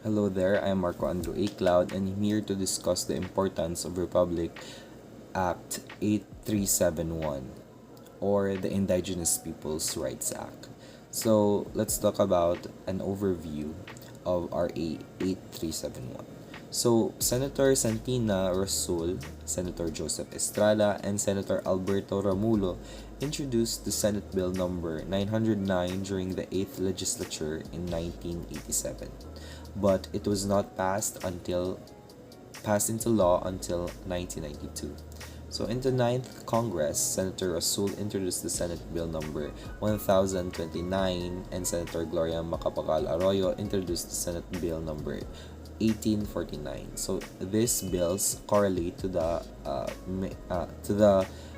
Hello there, I am Marco Andrew A. Cloud and I'm here to discuss the importance of Republic Act 8371 or the Indigenous Peoples' Rights Act. So let's talk about an overview of RA 8371. So Senator Santina Rasul, Senator Joseph Estrada, and Senator Alberto Ramulo introduced the Senate Bill number 909 during the 8th legislature in 1987, but it was not passed into law until 1992. So in the Ninth Congress, Senator Rasul introduced the Senate Bill number 1029 and Senator Gloria Macapagal Arroyo introduced the Senate Bill number 1849. So these bills correlate to the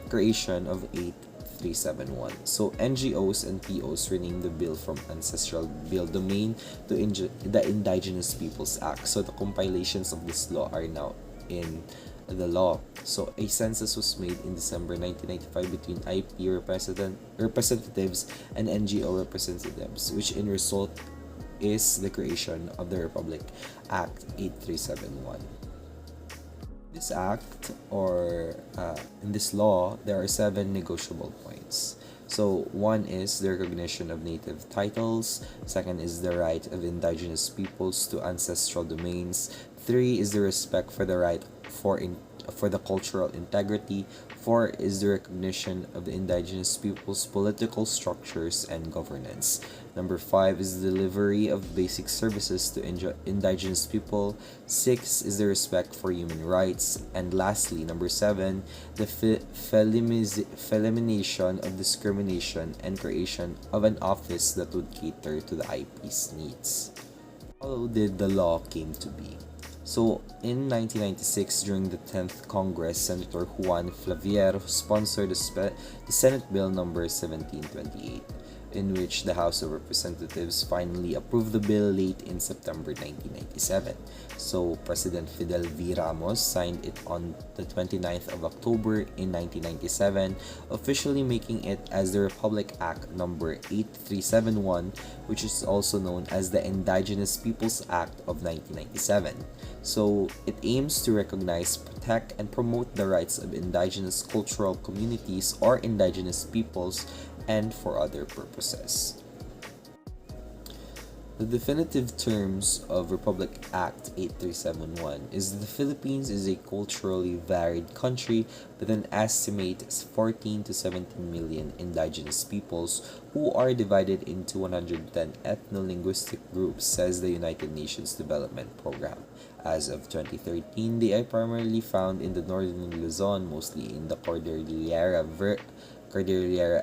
creation of 8371. So NGOs and POs renamed the bill from Ancestral Bill Domain to the Indigenous Peoples Act. So the compilations of this law are now in the law. So a census was made in December 1995 between IP representatives and NGO representatives, which in result is the creation of the Republic Act 8371. This act or in this law, there are seven negotiable points. So one is the recognition of native titles. Second is the right of indigenous peoples to ancestral domains. Three is the respect for the right for the cultural integrity. Four is the recognition of the indigenous people's political structures and governance. Number five is the delivery of basic services to indigenous people. Six is the respect for human rights. And lastly, number seven, the elimination of discrimination and creation of an office that would cater to the IP's needs. How did the law came to be? So, in 1996, during the 10th Congress, Senator Juan Flavier sponsored the Senate Bill number 1728, in which the House of Representatives finally approved the bill late in September 1997. So, President Fidel V. Ramos signed it on the 29th of October in 1997, officially making it as the Republic Act number 8371, which is also known as the Indigenous Peoples Act of 1997. So, it aims to recognize, protect, and promote the rights of indigenous cultural communities or indigenous peoples and for other purposes. The definitive terms of Republic Act 8371 is the Philippines is a culturally varied country with an estimated 14 to 17 million indigenous peoples who are divided into 110 ethno-linguistic groups, says the United Nations Development Program. As of 2013, they are primarily found in the northern Luzon, mostly in the Cordillera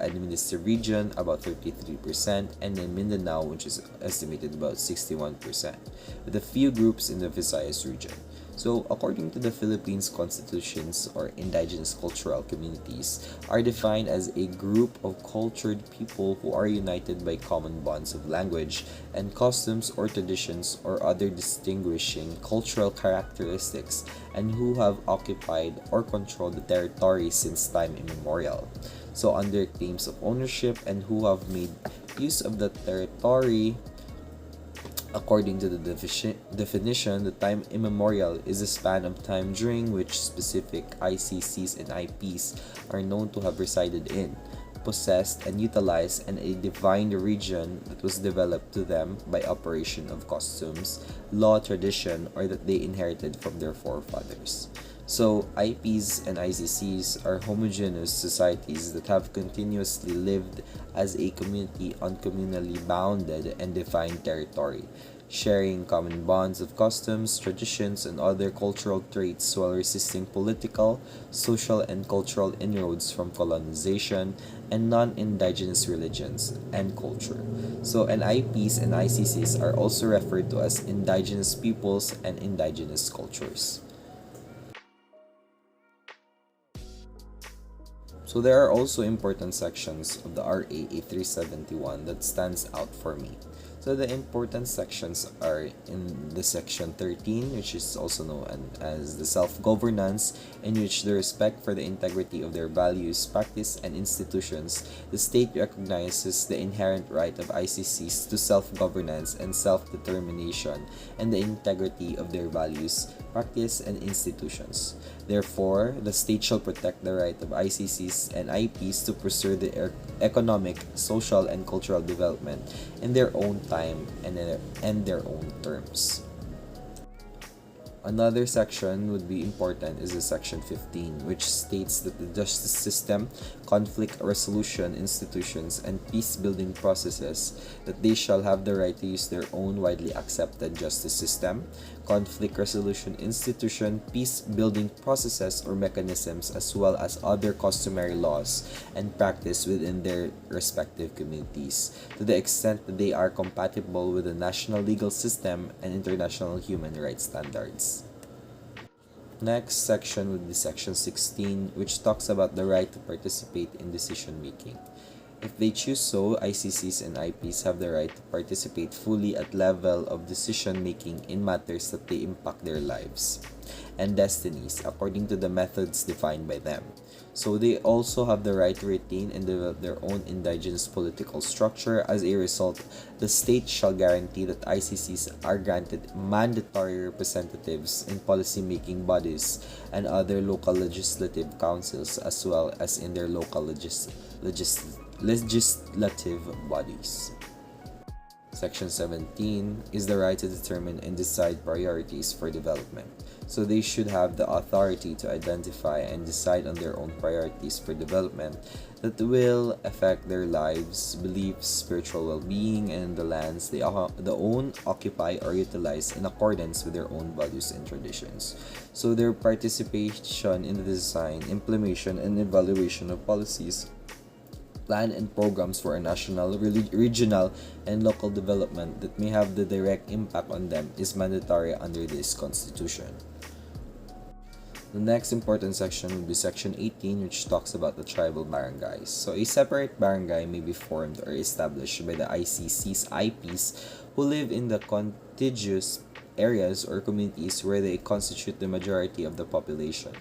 administered region, about 33%, and in Mindanao, which is estimated about 61%, with a few groups in the Visayas region. So, according to the Philippines constitutions, or indigenous cultural communities are defined as a group of cultured people who are united by common bonds of language and customs or traditions or other distinguishing cultural characteristics and who have occupied or controlled the territory since time immemorial. So, under claims of ownership and who have made use of the territory. According to the definition, the time immemorial is a span of time during which specific ICCs and IPs are known to have resided in, possessed, and utilized and a defined region that was developed to them by operation of customs, law, tradition, or that they inherited from their forefathers. So, IPs and ICCs are homogeneous societies that have continuously lived as a community on communally bounded and defined territory, sharing common bonds of customs, traditions, and other cultural traits while resisting political, social, and cultural inroads from colonization and non-indigenous religions and culture. So, IPs and ICCs are also referred to as indigenous peoples and indigenous cultures. So there are also important sections of the RA 8371 that stands out for me. So the important sections are in the section 13, which is also known as the self-governance, in which the respect for the integrity of their values, practice, and institutions, the state recognizes the inherent right of ICCs to self-governance and self-determination and the integrity of their values, practice, and institutions. Therefore, the state shall protect the right of ICCs and IPs to pursue their economic, social, and cultural development in their own time and their own terms. Another section would be important is the section 15, which states that the justice system, conflict resolution institutions, and peace-building processes, that they shall have the right to use their own widely accepted justice system, conflict resolution institution, peace-building processes or mechanisms, as well as other customary laws and practice within their respective communities, to the extent that they are compatible with the national legal system and international human rights standards. Next section would be section 16, which talks about the right to participate in decision making. If they choose so, ICCs and IPs have the right to participate fully at level of decision making in matters that they impact their lives and destinies according to the methods defined by them. So they also have the right to retain and develop their own indigenous political structure. As a result, the state shall guarantee that ICCs are granted mandatory representatives in policy-making bodies and other local legislative councils, as well as in their local legislative bodies. Section 17 is the right to determine and decide priorities for development. So they should have the authority to identify and decide on their own priorities for development that will affect their lives, beliefs, spiritual well-being, and the lands they own, occupy, or utilize in accordance with their own values and traditions. So their participation in the design, implementation, and evaluation of policies, plan and programs for a national, regional, and local development that may have the direct impact on them is mandatory under this constitution. The next important section will be section 18, which talks about the tribal barangays. So a separate barangay may be formed or established by the ICC's IPs who live in the contiguous areas or communities where they constitute the majority of the population,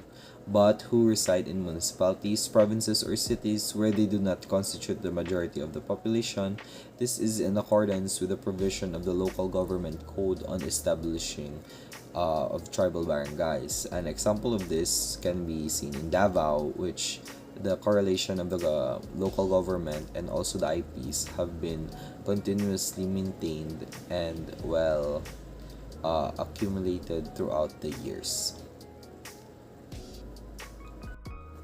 but who reside in municipalities, provinces, or cities where they do not constitute the majority of the population. This is in accordance with the provision of the local government code on establishing of tribal barangays. An example of this can be seen in Davao, which the correlation of the local government and also the IPs have been continuously maintained and accumulated throughout the years.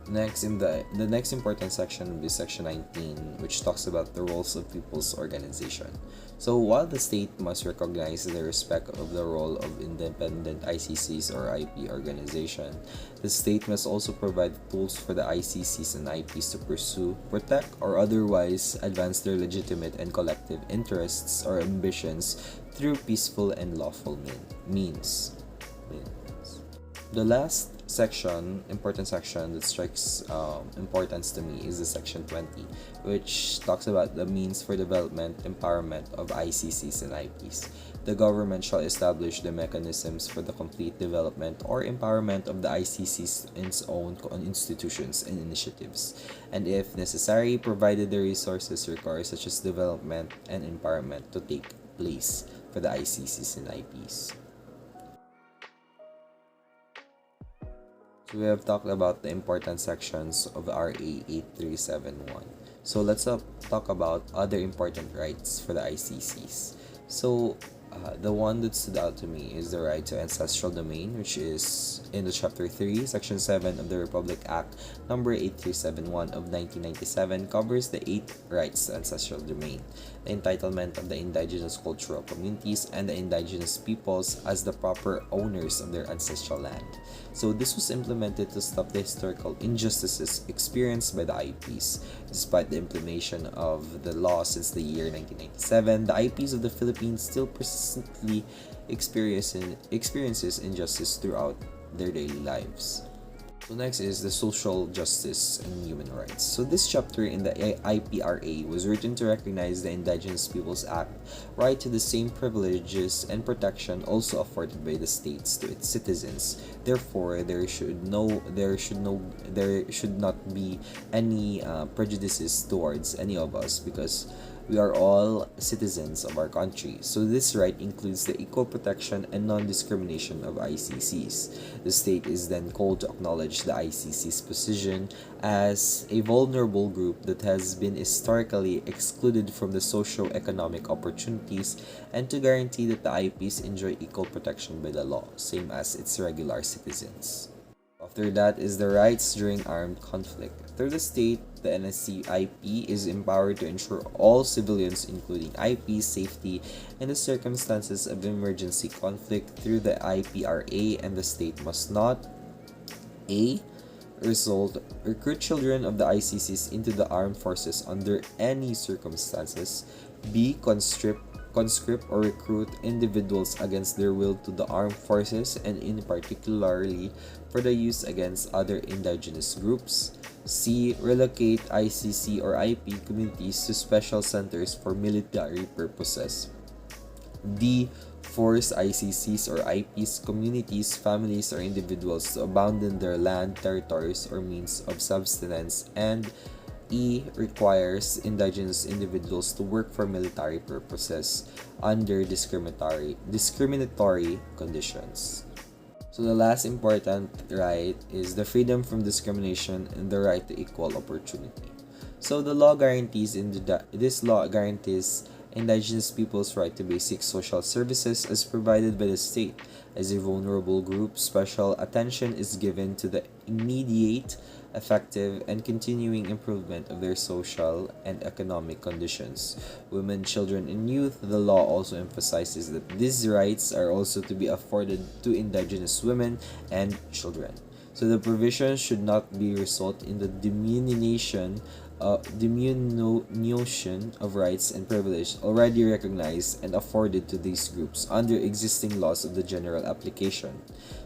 Next, in the next important section will be section 19, which talks about the roles of people's organization. So while the state must recognize the respect of the role of independent ICCs or IP organization, the state must also provide tools for the ICCs and IPs to pursue, protect, or otherwise advance their legitimate and collective interests or ambitions through peaceful and lawful means. The last important section that strikes importance to me is the section 20, which talks about the means for development, empowerment of ICCs and IPs. The government shall establish the mechanisms for the complete development or empowerment of the ICCs in its own institutions and initiatives, and if necessary, provided the resources required such as development and empowerment to take place for the ICCs and IPs. So we have talked about the important sections of RA 8371. So let's talk about other important rights for the ICCs. So the one that stood out to me is the right to ancestral domain, which is in the Chapter 3, Section 7 of the Republic Act number 8371 of 1997, covers the 8 rights to ancestral domain, the entitlement of the indigenous cultural communities and the indigenous peoples as the proper owners of their ancestral land. So this was implemented to stop the historical injustices experienced by the IPs. Despite the implementation of the law since the year 1997, the IPs of the Philippines still persistently experiences injustice throughout their daily lives. So next is the social justice and human rights. So this chapter in the IPRA was written to recognize the Indigenous Peoples Act right to the same privileges and protection also afforded by the states to its citizens. Therefore, there should not be any prejudices towards any of us because we are all citizens of our country. So this right includes the equal protection and non-discrimination of ICCs. The state is then called to acknowledge the ICC's position as a vulnerable group that has been historically excluded from the socio-economic opportunities and to guarantee that the IPs enjoy equal protection by the law, same as its regular citizens. After that is the rights during armed conflict. Through the state, the NSC IP is empowered to ensure all civilians, including IP's safety in the circumstances of emergency conflict through the IPRA, and the state must not A. Recruit children of the ICCs into the armed forces under any circumstances. B. Conscript or recruit individuals against their will to the armed forces and in particularly for the use against other indigenous groups. C. Relocate ICC or IP communities to special centers for military purposes. D. Force ICCs or IPs communities, families, or individuals to abandon their land, territories, or means of subsistence. And E. Requires indigenous individuals to work for military purposes under discriminatory conditions. So the last important right is the freedom from discrimination and the right to equal opportunity. So the law guarantees this law guarantees indigenous people's right to basic social services as provided by the state. As a vulnerable group, special attention is given to the immediate, effective, and continuing improvement of their social and economic conditions. Women, children, and youth, the law also emphasizes that these rights are also to be afforded to indigenous women and children. So the provision should not be result in the diminution of rights and privilege already recognized and afforded to these groups under existing laws of the general application.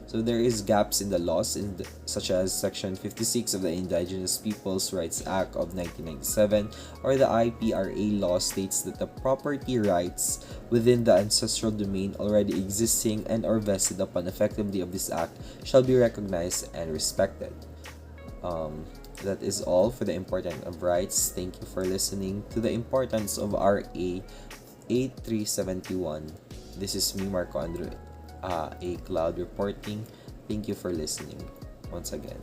So there is gaps in the laws such as Section 56 of the Indigenous Peoples' Rights Act of 1997 or the IPRA law states that the property rights within the ancestral domain already existing and or vested upon effectivity of this act shall be recognized and respected. That is all for the importance of rights. Thank you for listening to the importance of RA 8371. This is me, Marco Andrew, A Cloud reporting. Thank you for listening once again.